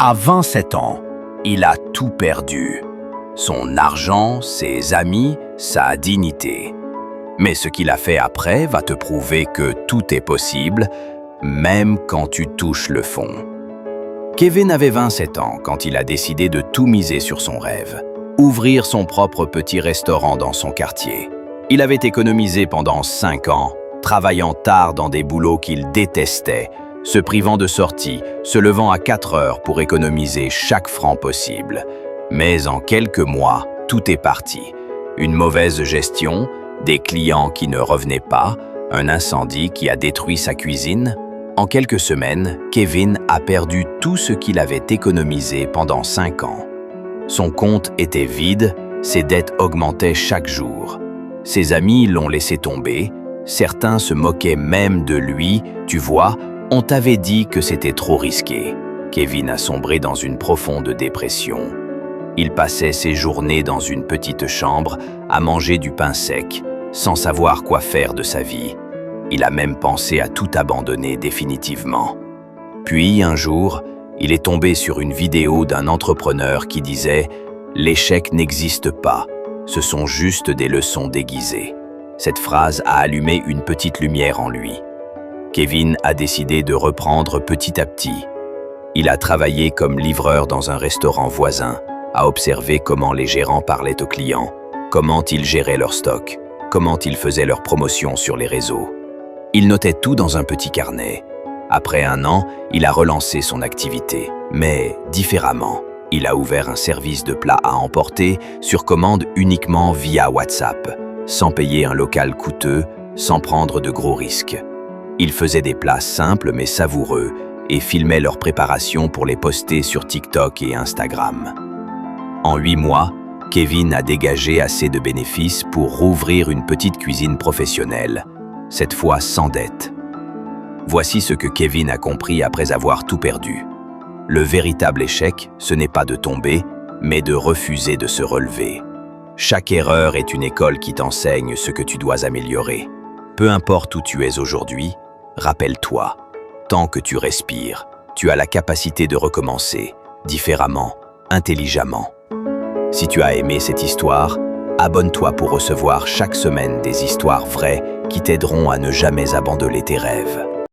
À 27 ans, il a tout perdu. Son argent, ses amis, sa dignité. Mais ce qu'il a fait après va te prouver que tout est possible, même quand tu touches le fond. Kevin avait 27 ans quand il a décidé de tout miser sur son rêve, ouvrir son propre petit restaurant dans son quartier. Il avait économisé pendant 5 ans, travaillant tard dans des boulots qu'il détestait, se privant de sorties, se levant à 4 heures pour économiser chaque franc possible. Mais en quelques mois, tout est parti. Une mauvaise gestion, des clients qui ne revenaient pas, un incendie qui a détruit sa cuisine. En quelques semaines, Kevin a perdu tout ce qu'il avait économisé pendant 5 ans. Son compte était vide, ses dettes augmentaient chaque jour. Ses amis l'ont laissé tomber, certains se moquaient même de lui, tu vois, on t'avait dit que c'était trop risqué. Kevin a sombré dans une profonde dépression. Il passait ses journées dans une petite chambre à manger du pain sec, sans savoir quoi faire de sa vie. Il a même pensé à tout abandonner définitivement. Puis, un jour, il est tombé sur une vidéo d'un entrepreneur qui disait « L'échec n'existe pas, ce sont juste des leçons déguisées ». Cette phrase a allumé une petite lumière en lui. Kevin a décidé de reprendre petit à petit. Il a travaillé comme livreur dans un restaurant voisin, a observé comment les gérants parlaient aux clients, comment ils géraient leur stock, comment ils faisaient leur promotion sur les réseaux. Il notait tout dans un petit carnet. Après 1 an, il a relancé son activité, mais différemment. Il a ouvert un service de plats à emporter sur commande uniquement via WhatsApp, sans payer un local coûteux, sans prendre de gros risques. Il faisait des plats simples mais savoureux et filmait leur préparation pour les poster sur TikTok et Instagram. En 8 mois, Kevin a dégagé assez de bénéfices pour rouvrir une petite cuisine professionnelle, cette fois sans dette. Voici ce que Kevin a compris après avoir tout perdu. Le véritable échec, ce n'est pas de tomber, mais de refuser de se relever. Chaque erreur est une école qui t'enseigne ce que tu dois améliorer. Peu importe où tu es aujourd'hui, rappelle-toi, tant que tu respires, tu as la capacité de recommencer, différemment, intelligemment. Si tu as aimé cette histoire, abonne-toi pour recevoir chaque semaine des histoires vraies qui t'aideront à ne jamais abandonner tes rêves.